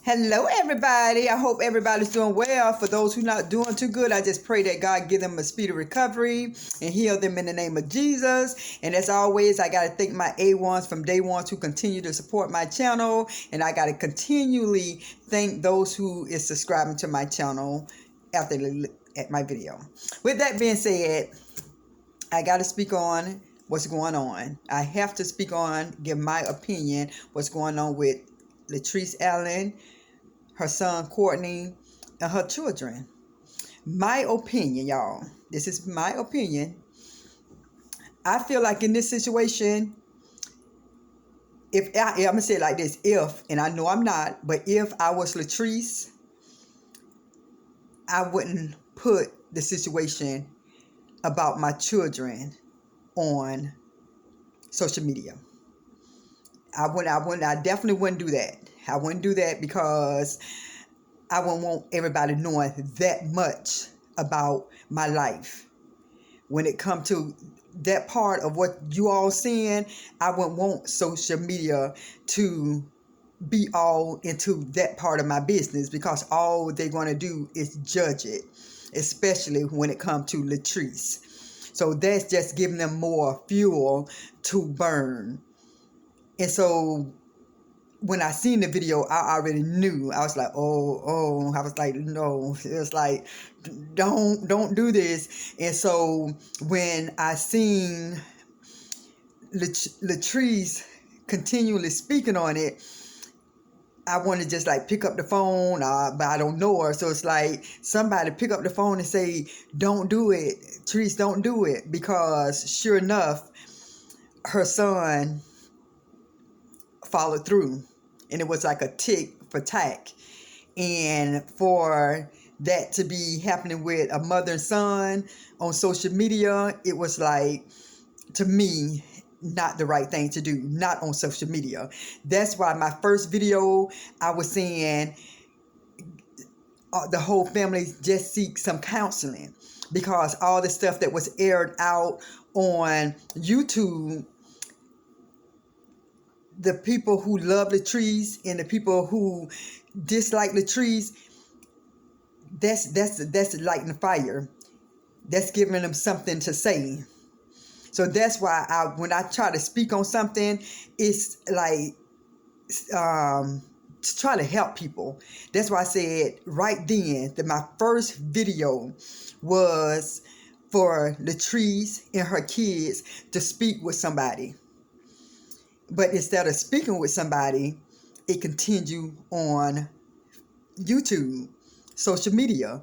Hello, everybody. I hope everybody's doing well. For those who not doing too good, I just pray that God give them a speedy recovery and heal them in the name of Jesus. And as always, I got to thank my A1s from day one who continue to support my channel. And I got to continually thank those who is subscribing to my channel after they look at my video. With that being said, I got to speak on what's going on. I have to speak on, give my opinion, what's going on with Latrese Allen, her son Courtney, and her children. My opinion, y'all. This is my opinion. I feel like in this situation, I'm going to say it like this, and I know I'm not, but if I was Latrese, I wouldn't put the situation about my children on social media. I definitely wouldn't do that. I wouldn't do that because I wouldn't want everybody knowing that much about my life. When it comes to that part of what you all seeing, I wouldn't want social media to be all into that part of my business because all they're going to do is judge it, especially when it comes to Latrese. So that's just giving them more fuel to burn. And so when I seen the video, I already knew. I was like, oh, I was like, no. It was like, don't do this. And so when I seen Latrese continually speaking on it, I want to just like pick up the phone, but I don't know her. So it's like somebody pick up the phone and say, don't do it. Latrese, don't do it. Because sure enough, her son followed through, and it was like a tick for tack. And for that to be happening with a mother and son on social media, it was like, to me, not the right thing to do, not on social media. That's why my first video, I was saying the whole family just seek some counseling, because all the stuff that was aired out on YouTube, the people who love Latrese and the people who dislike Latrese, that's lighting the fire. That's giving them something to say. So that's why when I try to speak on something, it's like to try to help people. That's why I said right then that my first video was for Latrese and her kids to speak with somebody. But instead of speaking with somebody, it continued on YouTube, social media.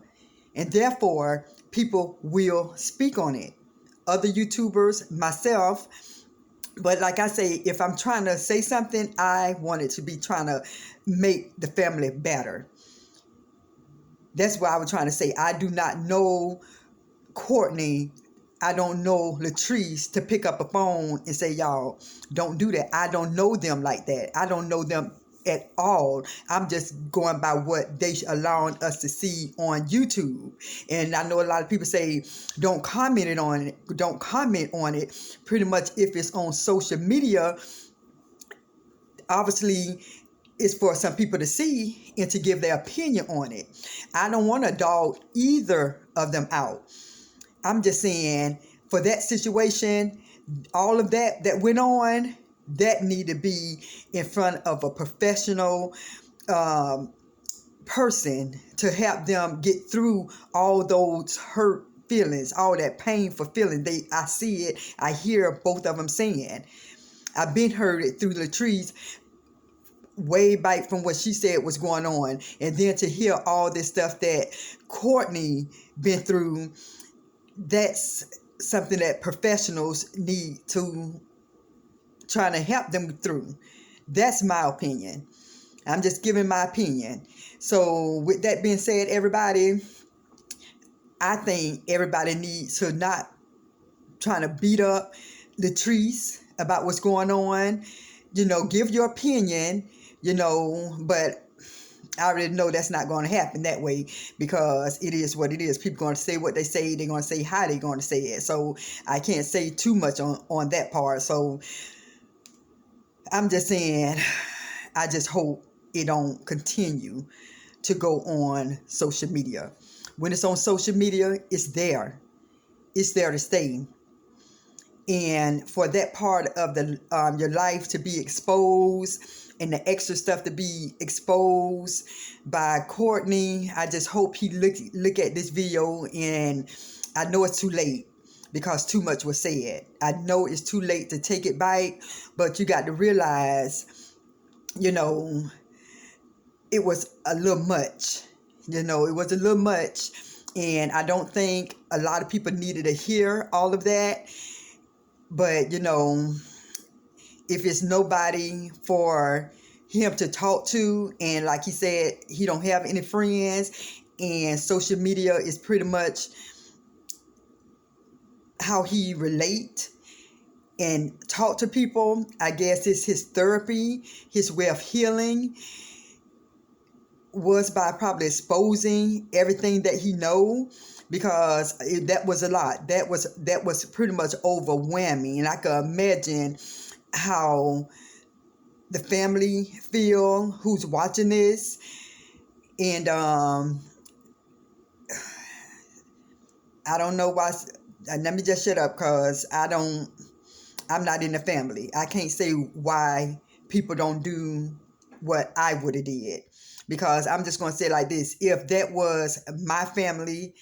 And therefore, people will speak on it. Other YouTubers, myself. But like I say, if I'm trying to say something, I want it to be trying to make the family better. That's what I was trying to say. I do not know Courtney. I don't know Latrese to pick up a phone and say, y'all, don't do that. I don't know them like that. I don't know them at all. I'm just going by what they allowing us to see on YouTube. And I know a lot of people say, don't comment on it. Don't comment on it. Pretty much if it's on social media, obviously it's for some people to see and to give their opinion on it. I don't want to dog either of them out. I'm just saying, for that situation, all of that went on, that need to be in front of a professional person to help them get through all those hurt feelings, all that painful feeling. I see it, I hear both of them saying. I've been heard it through Latrese way back from what she said was going on. And then to hear all this stuff that Courtney been through, that's something that professionals need to try to help them through. That's my opinion. I'm just giving my opinion. So with that being said, everybody, I think everybody needs to not trying to beat up Latrese about what's going on. You know, give your opinion, you know, but I already know that's not going to happen that way, because it is what it is. People going to say what they say. They're going to say how they're going to say it. So I can't say too much on that part. So I'm just saying, I just hope it don't continue to go on social media. When it's on social media, it's there. It's there to stay. And for that part of the your life to be exposed and the extra stuff to be exposed by Courtney, I just hope he look at this video. And I know it's too late because too much was said. I know it's too late to take it back, but you got to realize, you know, it was a little much. You know, it was a little much. And I don't think a lot of people needed to hear all of that. But, you know, if it's nobody for him to talk to, and like he said, he don't have any friends, and social media is pretty much how he relate and talk to people, I guess it's his therapy, his way of healing was by probably exposing everything that he know, because that was a lot. That was pretty much overwhelming, and I could imagine how the family feel who's watching this. And I don't know why. Let me just shut up, because I'm not in the family. I can't say why people don't do what I would have did, because I'm just going to say it like this. If that was my family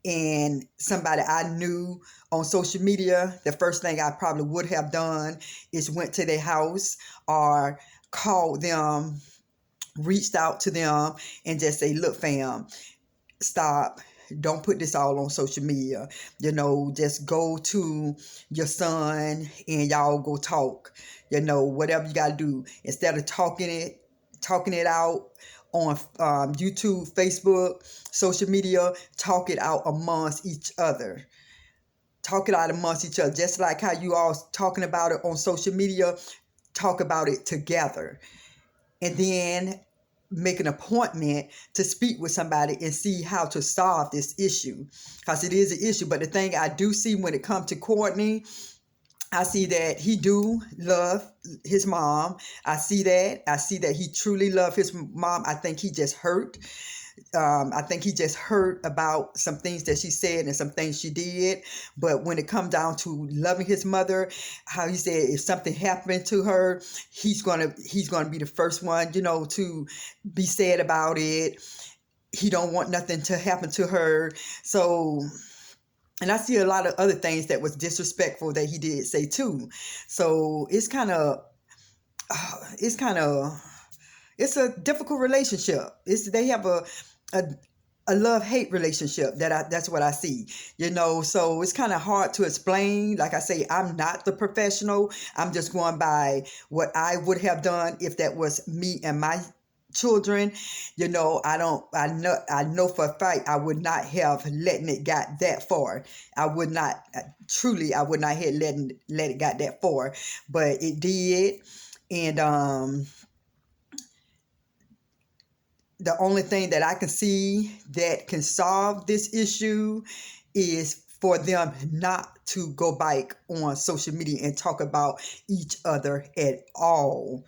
and somebody I knew on social media, the first thing I probably would have done is went to their house or called them, reached out to them, and just say, look, fam, stop. Don't put this all on social media. You know, just go to your son and y'all go talk. You know, whatever you got to do. Instead of talking it out on YouTube, Facebook, social media, talk it out amongst each other. Talk it out amongst each other. Just like how you all talking about it on social media, talk about it together. And then make an appointment to speak with somebody and see how to solve this issue, because it is an issue. But the thing I do see when it comes to Courtney, I see that he do love his mom. I see that he truly love his mom. I think he just hurt. I think he just hurt about some things that she said and some things she did. But when it comes down to loving his mother, how he said if something happened to her, he's gonna be the first one, you know, to be sad about it. He don't want nothing to happen to her. So, and I see a lot of other things that was disrespectful that he did say too. So it's kind of, it's kind of, it's a difficult relationship. They have a love-hate relationship that's what I see, you know. So it's kind of hard to explain. Like I say, I'm not the professional. I'm just going by what I would have done if that was me and my children. You know, I know for a fact I would not have letting it got that far. I would not truly, I would not have let it got that far, but it did. And the only thing that I can see that can solve this issue is for them not to go back on social media and talk about each other at all.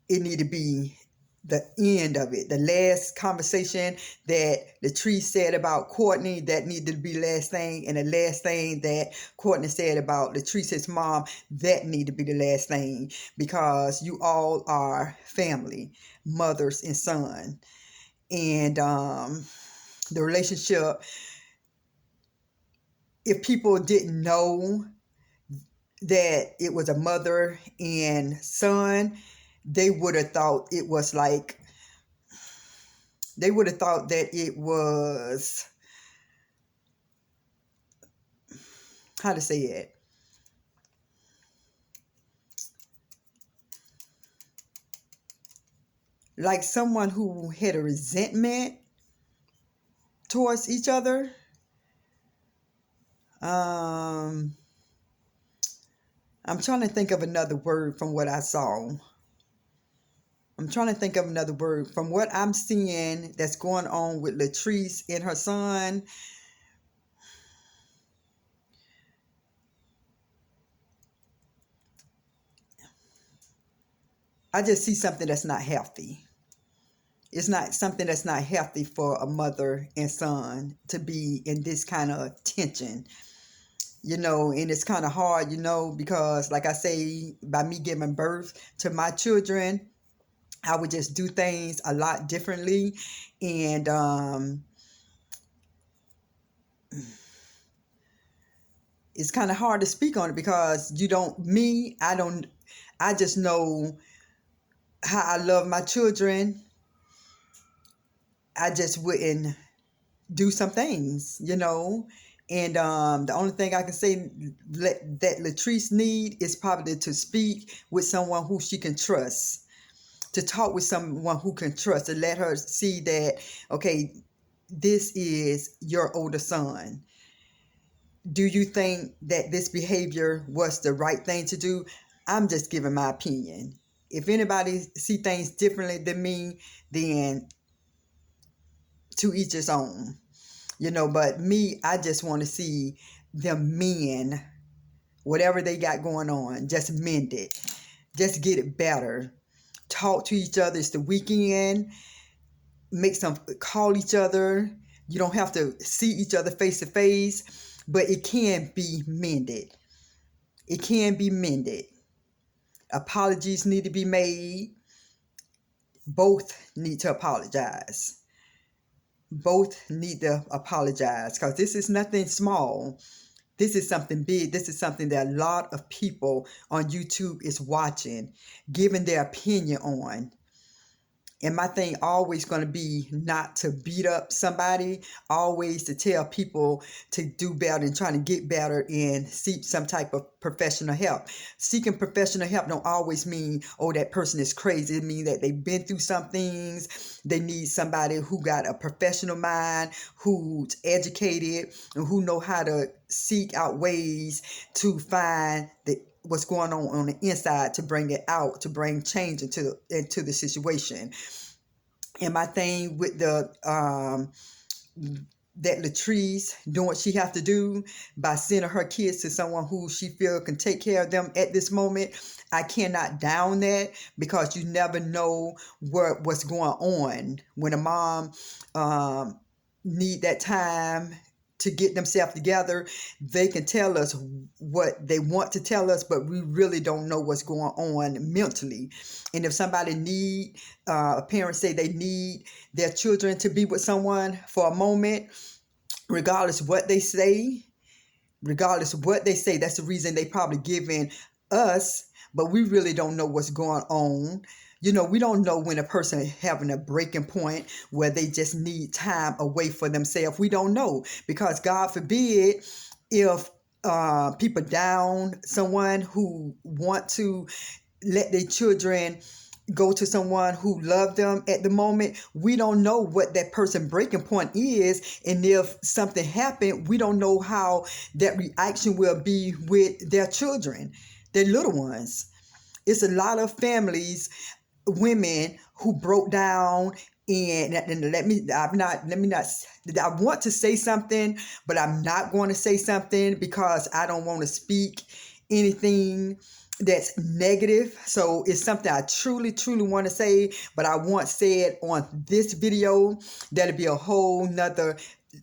It need to be the end of it. The last conversation that Latrese said about Courtney, that needed to be the last thing. And the last thing that Courtney said about Latrese's mom, that need to be the last thing. Because you all are family, mothers and son. And the relationship, if people didn't know that it was a mother and son, they would have thought it was like, they would have thought that it was, how to say it, like someone who had a resentment towards each other. I'm trying to think of another word from what I saw. I'm trying to think of another word from what I'm seeing that's going on with Latrese and her son. I just see something that's not healthy. It's not something that's not healthy for a mother and son to be in this kind of tension, and it's kind of hard, because like I say, by me giving birth to my children, I would just do things a lot differently. And it's kind of hard to speak on it because I just know how I love my children. I just wouldn't do some things, And the only thing I can say that Latrese need is probably to speak with someone who she can trust, to talk with someone who can trust, and let her see that, okay, this is your older son. Do you think that this behavior was the right thing to do? I'm just giving my opinion. If anybody see things differently than me, then to each his own. But me, I just want to see them men, whatever they got going on, just mend it. Just get it better. Talk to each other. It's the weekend. Make some, call each other. You don't have to see each other face to face, but it can be mended. It can be mended. Apologies need to be made. Both need to apologize. Both need to apologize because this is nothing small. This is something big. This is something that a lot of people on YouTube is watching, giving their opinion on. And my thing always going to be not to beat up somebody, always to tell people to do better and trying to get better and seek some type of professional help. Seeking professional help don't always mean, oh, that person is crazy. It means that they've been through some things. They need somebody who got a professional mind, who's educated, and who know how to seek out ways to find what's going on the inside, to bring it out, to bring change into the situation. And my thing with that Latrese doing what she has to do by sending her kids to someone who she feel can take care of them at this moment, I cannot down that, because you never know what's going on when a mom need that time to get themselves together. They can tell us what they want to tell us, but we really don't know what's going on mentally. And if somebody parents say they need their children to be with someone for a moment, regardless of what they say, that's the reason they probably giving us, but we really don't know what's going on. We don't know when a person having a breaking point where they just need time away for themselves. We don't know, because God forbid if people down someone who want to let their children go to someone who love them at the moment. We don't know what that person breaking point is, and if something happened, we don't know how that reaction will be with their children, their little ones. It's a lot of families, women who broke down, and I want to say something, but I'm not going to say something because I don't want to speak anything that's negative. So it's something I truly want to say, but I won't say it on this video. That'll be a whole nother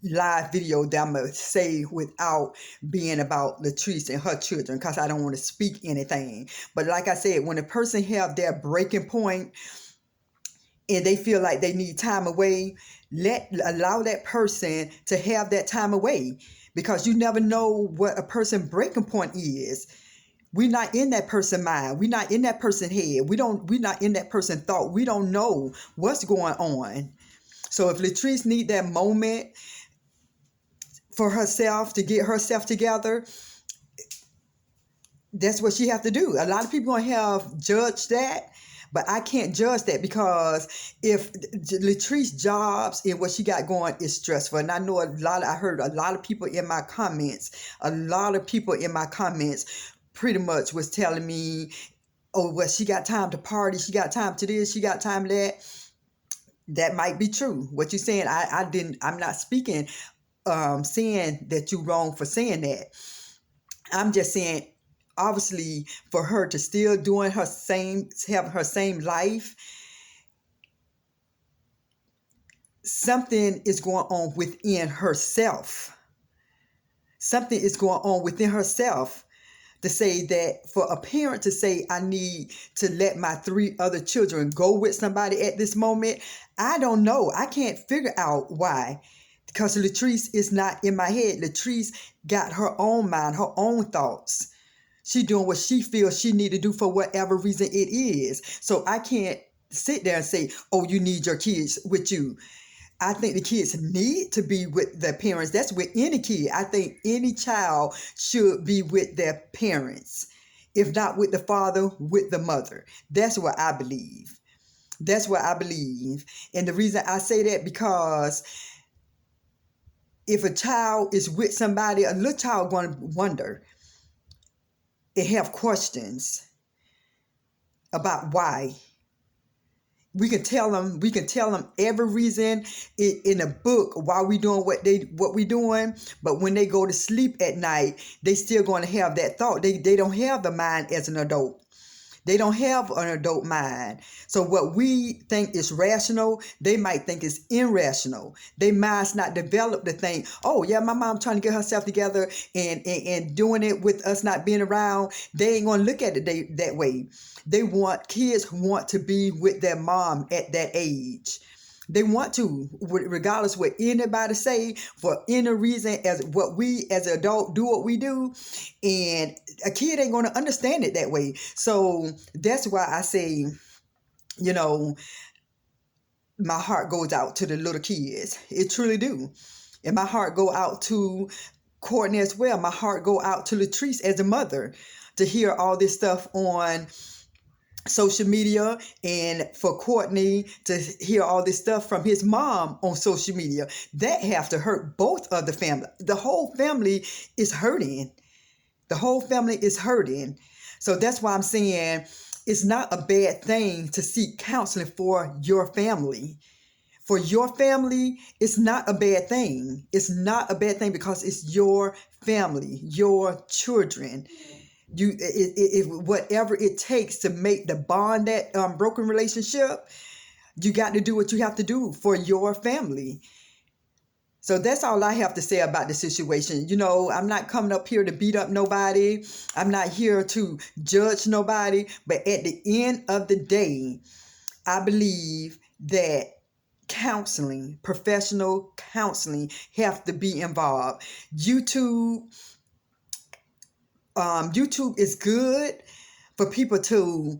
live video that I'm going to say without being about Latrese and her children, because I don't want to speak anything. But like I said, when a person have their breaking point and they feel like they need time away, allow that person to have that time away, because you never know what a person breaking point is. We're not in that person's mind. We're not in that person's head. We're not in that person's thought. We don't know what's going on. So if Latrese need that moment for herself to get herself together, that's what she have to do. A lot of people gonna have judged that, but I can't judge that, because if Latrese jobs and what she got going is stressful, and I know I heard a lot of people in my comments, pretty much was telling me, oh, well, she got time to party, she got time to this, she got time to that. That might be true. What you're saying, I'm not speaking, saying that you're wrong for saying that. I'm just saying, obviously, for her to still having her same life, something is going on within herself. Something is going on within herself to say that for a parent to say, I need to let my 3 other children go with somebody at this moment. I don't know. I can't figure out why. Because Latrese is not in my head. Latrese got her own mind, her own thoughts. She doing what she feels she need to do for whatever reason it is. So I can't sit there and say, oh, you need your kids with you. I think the kids need to be with their parents. That's with any kid. I think any child should be with their parents. If not with the father, with the mother. That's what I believe. That's what I believe. And the reason I say that, because if a child is with somebody, a little child going to wonder and have questions about why. We can tell them every reason in a book why we doing what we doing, but when they go to sleep at night, they still going to have that thought. They don't have the mind as an adult. They don't have an adult mind. So what we think is rational, they might think is irrational. Their mind's not developed to think, oh yeah, my mom trying to get herself together and doing it with us not being around. They ain't going to look at it that way. Kids want to be with their mom at that age. They want to, regardless what anybody say, for any reason, as what we as an adult do what we do, and a kid ain't going to understand it that way. So that's why I say, my heart goes out to the little kids. It truly do. And my heart go out to Courtney as well. My heart go out to Latrese as a mother to hear all this stuff on social media, and for Courtney to hear all this stuff from his mom on social media. That have to hurt both of the family. The whole family is hurting. The whole family is hurting. So that's why I'm saying it's not a bad thing to seek counseling for your family. For your family, it's not a bad thing. It's not a bad thing because it's your family, your children. Whatever it takes to make the bond, that broken relationship, you got to do what you have to do for your family. So that's all I have to say about the situation. I'm not coming up here to beat up nobody. I'm not here to judge nobody. But at the end of the day, I believe that counseling, professional counseling, have to be involved. YouTube is good for people to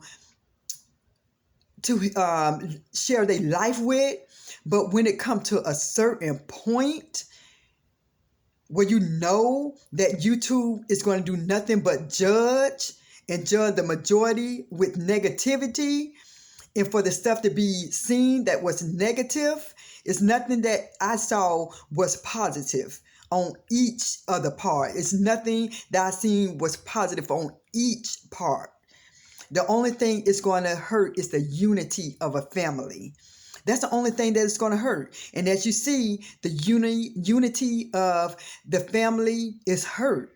share their life with, but when it comes to a certain point where you know that YouTube is going to do nothing but judge the majority with negativity, and for the stuff to be seen that was negative, is nothing that I saw was positive on each other part. It's nothing that I seen was positive on each part. The only thing it's going to hurt is the unity of a family. That's the only thing that it's going to hurt. And as you see, the unity of the family is hurt.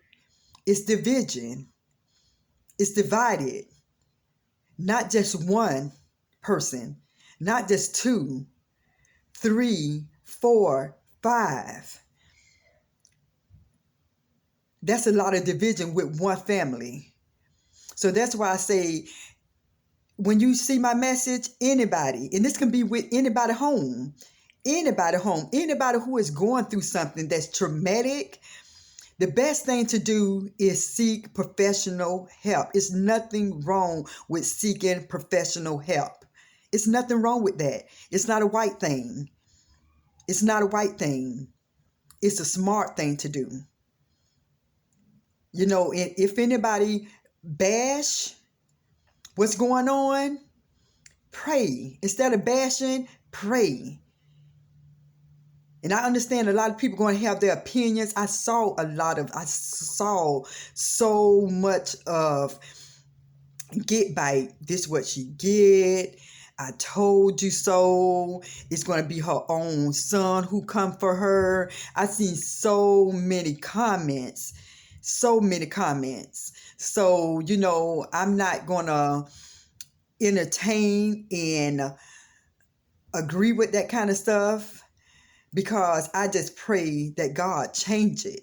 It's division. It's divided. Not just one person, not just 2, 3, 4, 5. That's a lot of division with one family. So that's why I say, when you see my message, anybody, and this can be with anybody home, anybody who is going through something that's traumatic, the best thing to do is seek professional help. It's nothing wrong with seeking professional help. It's nothing wrong with that. It's not a white thing. It's not a white thing. It's a smart thing to do. If anybody bash what's going on, pray. Instead of bashing, pray. And I understand a lot of people going to have their opinions. I saw so much of get bite. This what she get. I told you so. It's going to be her own son who come for her. I seen so many comments. So, I'm not going to entertain and agree with that kind of stuff. because I just pray that God change it.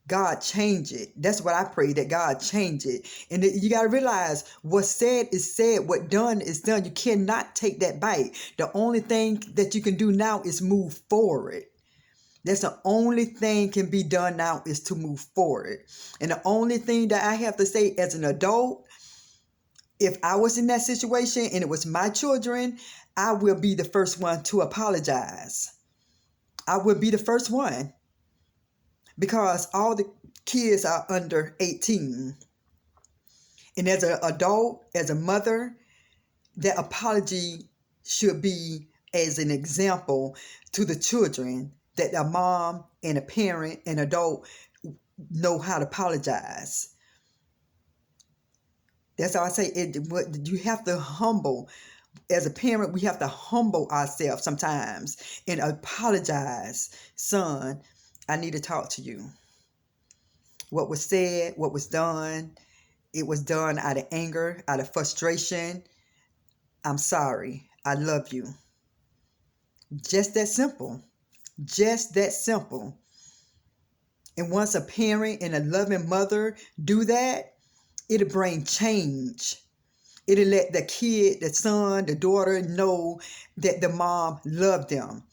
God change it. That's what I pray, that God change it. And you got to realize what's said is said, what done is done. You cannot take that bite. The only thing that you can do now is move forward. That's the only thing can be done now, is to move forward. And the only thing that I have to say as an adult, if I was in that situation and it was my children, I will be the first one to apologize. I will be the first one, because all the kids are under 18. And as an adult, as a mother, that apology should be as an example to the children, that a mom and a parent and adult know how to apologize. That's how I say it. You have to humble. As a parent, we have to humble ourselves sometimes and apologize. Son, I need to talk to you. What was said, what was done, it was done out of anger, out of frustration. I'm sorry. I love you. Just that simple. Just that simple. And once a parent and a loving mother do that, it'll bring change. It'll let the kid, the son, the daughter know that the mom loved them.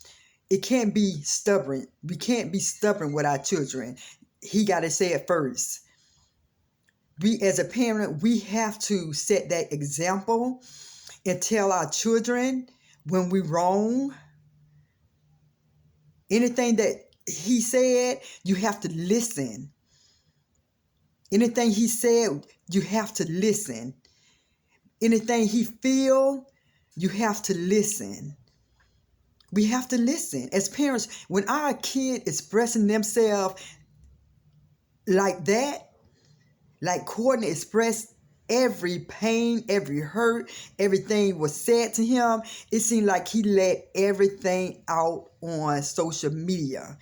It can't be stubborn. We can't be stubborn with our children. He got to say it first. We, as a parent, we have to set that example and tell our children when we're wrong. Anything that he said, you have to listen. Anything he said, you have to listen. Anything he feel, you have to listen. We have to listen. As parents, when our kid is expressing themselves like that, like Courtney expressed every pain, every hurt, everything was said to him, it seemed like he let everything out on social media.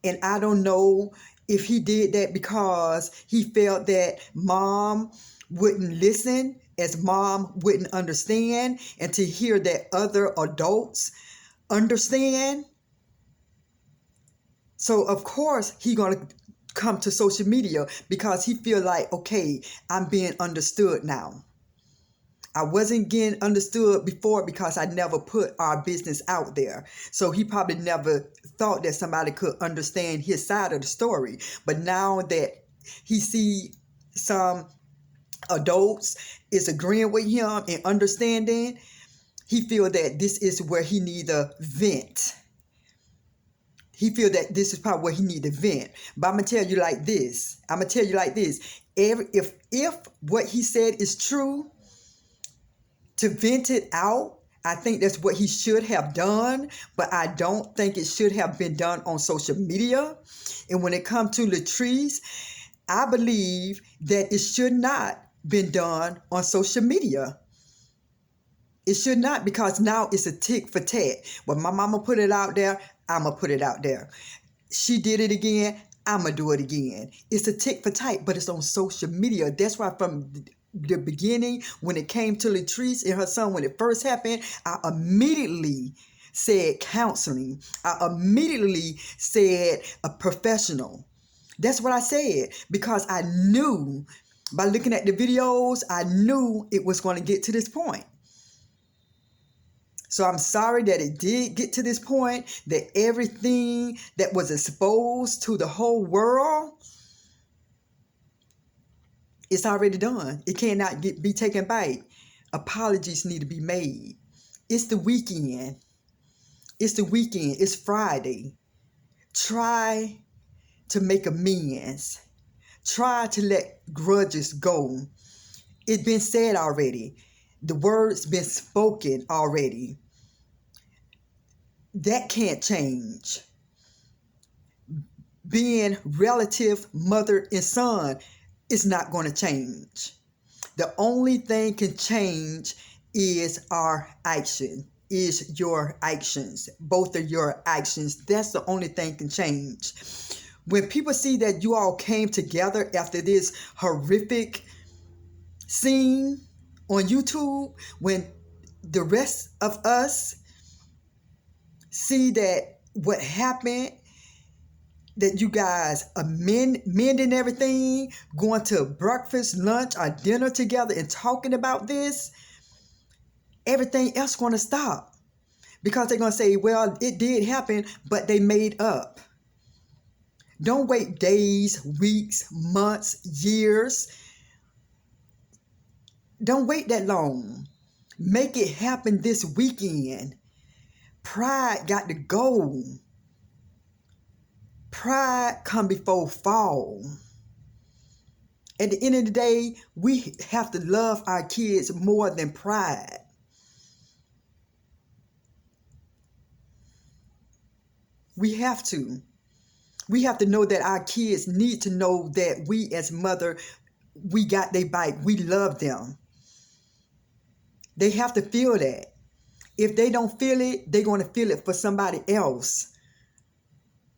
And I don't know if he did that because he felt that mom wouldn't listen, as mom wouldn't understand, and to hear that other adults understand. So of course he gonna come to social media because he feel like, okay, I'm being understood now. I wasn't getting understood before because I never put our business out there. So he probably never thought that somebody could understand his side of the story. But now that he see some adults is agreeing with him and understanding, he feel that this is where he need to vent. He feel that this is probably where he need to vent. But I'm gonna tell you like this. If what he said is true, to vent it out, I think that's what he should have done, but I don't think it should have been done on social media. And when it comes to Latrese, I believe that it should not been done on social media. It should not, because now it's a tick for tat. When my mama put it out there, I'm going to put it out there. She did it again, I'm going to do it again. It's a tick for tat, but it's on social media. That's why from the beginning, when it came to Latrese and her son, when it first happened, I immediately said counseling. I immediately said a professional. That's what I said, because I knew by looking at the videos, I knew it was going to get to this point. So I'm sorry that it did get to this point, that everything that was exposed to the whole world, it's already done. It cannot be taken back. Apologies need to be made. It's the weekend. It's the weekend. It's Friday. Try to make amends. Try to let grudges go. It's been said already. The word's been spoken already. That can't change. Being relative mother and son is not going to change. The only thing can change is our action, is your actions, both of your actions. That's the only thing can change. When people see that you all came together after this horrific scene on YouTube, when the rest of us see that what happened, that you guys are mending everything, going to breakfast, lunch, or dinner together and talking about this, everything else going to stop. Because they're going to say, well, it did happen, but they made up. Don't wait days, weeks, months, years. Don't wait that long. Make it happen this weekend. Pride got to go. Pride come before fall. At the end of the day, we have to love our kids more than pride. We have to. We have to know that our kids need to know that we as mother, we got their back. We love them. They have to feel that. If they don't feel it, they're going to feel it for somebody else.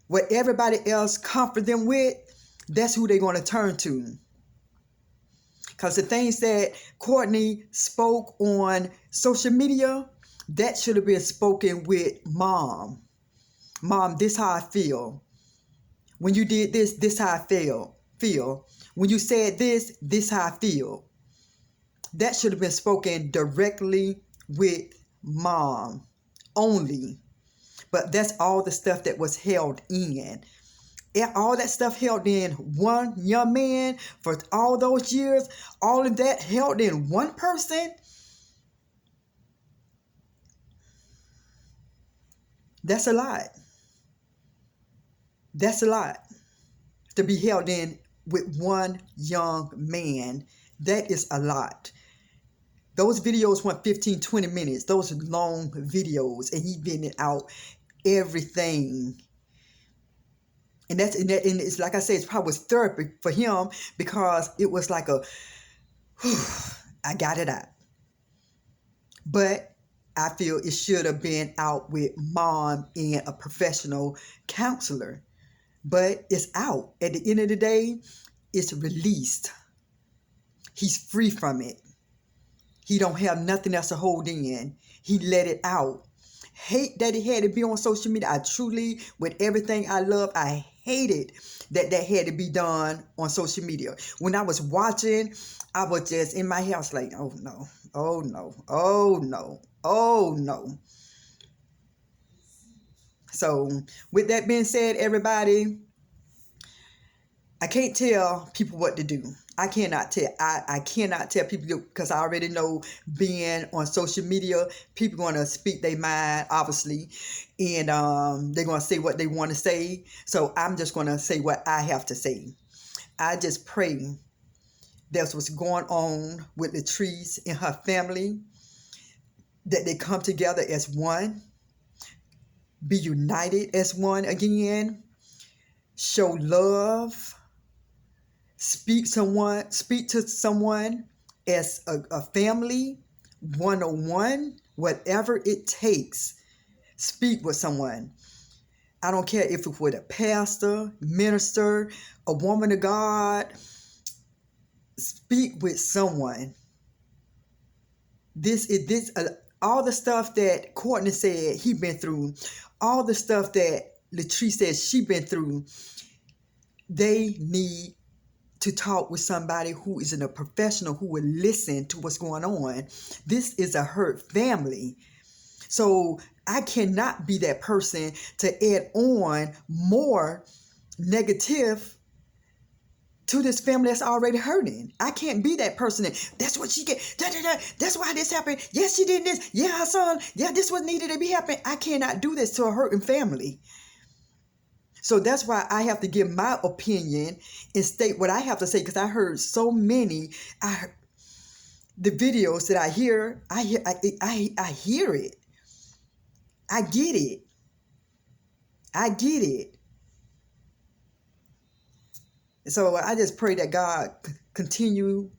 What everybody else comfort them with, that's who they're going to turn to. Because the things that Courtney spoke on social media, that should have been spoken with mom. Mom, this how I feel. When you did this, this how I feel. When you said this how I feel. That should have been spoken directly with mom only. But that's all the stuff that was held in. All that stuff held in one young man for all those years, all of that held in one person. That's a lot. That's a lot to be held in with one young man. That is a lot. Those videos went 15, 20 minutes. Those long videos. And he been out everything. And it's like I said, it probably was therapy for him because it was like I got it out. But I feel it should have been out with mom and a professional counselor. But it's out. At the end of the day, it's released. He's free from it. He don't have nothing else to hold in. He let it out. Hate that it had to be on social media. I truly, with everything I love, I hated that had to be done on social media. When I was watching, I was just in my house like, oh no, oh no, oh no, oh no. So with that being said, everybody, I can't tell people what to do. I cannot tell. I cannot tell people because I already know being on social media, people going to speak their mind, obviously, and they're going to say what they want to say. So I'm just going to say what I have to say. I just pray that's what's going on with Latrese and her family, that they come together as one, be united as one again, show love. Speak to someone as a family, one-on-one, whatever it takes. Speak with someone. I don't care if it's with a pastor, minister, a woman of God. Speak with someone. All the stuff that Courtney said he been through, all the stuff that Latrese said she been through, they need to talk with somebody who is a professional who will listen to what's going on. This is a hurt family. So I cannot be that person to add on more negative to this family that's already hurting. I can't be that person. That's what she get. That's why this happened. Yes, she did this. Yeah, her son. Yeah, this was needed to be happening. I cannot do this to a hurting family. So that's why I have to give my opinion and state what I have to say, because I heard so many. The videos that I hear it. I get it. I get it. So I just pray that God continue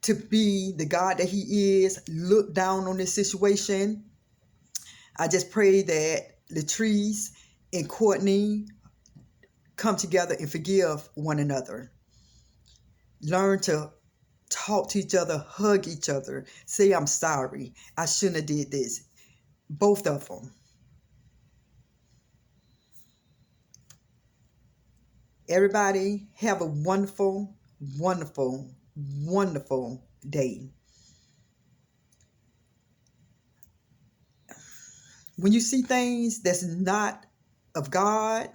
to be the God that He is. Look down on this situation. I just pray that Latrese and Courtney come together and forgive one another. Learn to talk to each other, hug each other, say, I'm sorry. I shouldn't have did this. Both of them. Everybody have a wonderful, wonderful, wonderful day. When you see things that's not of God,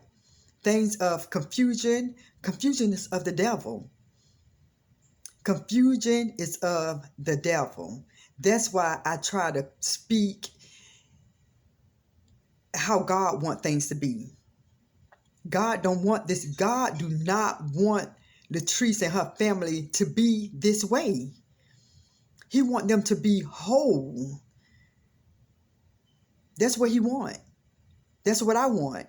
things of confusion, confusion is of the devil. Confusion is of the devil. That's why I try to speak how God wants things to be. God don't want this. God do not want Latrese and her family to be this way. He want them to be whole. That's what he want. That's what I want.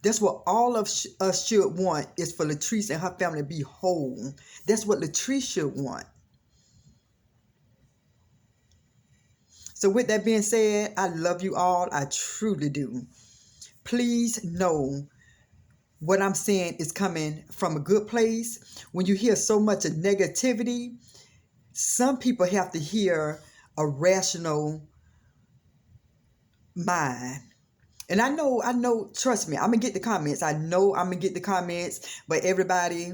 That's what all of us should want, is for Latrese and her family to be whole. That's what Latrese should want. So with that being said, I love you all. I truly do. Please know what I'm saying is coming from a good place. When you hear so much of negativity, some people have to hear a rational mind. And I know, trust me, I'm going to get the comments. I know I'm going to get the comments, but everybody,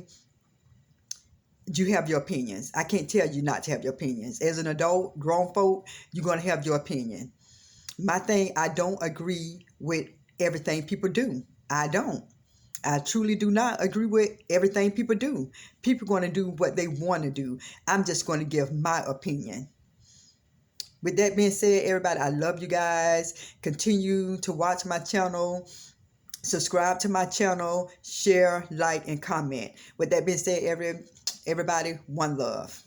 you have your opinions. I can't tell you not to have your opinions. As an adult, grown folk, you're going to have your opinion. My thing, I don't agree with everything people do. I don't. I truly do not agree with everything people do. People are going to do what they want to do. I'm just going to give my opinion. With that being said, everybody, I love you guys. Continue to watch my channel. Subscribe to my channel. Share, like, and comment. With that being said, everybody, one love.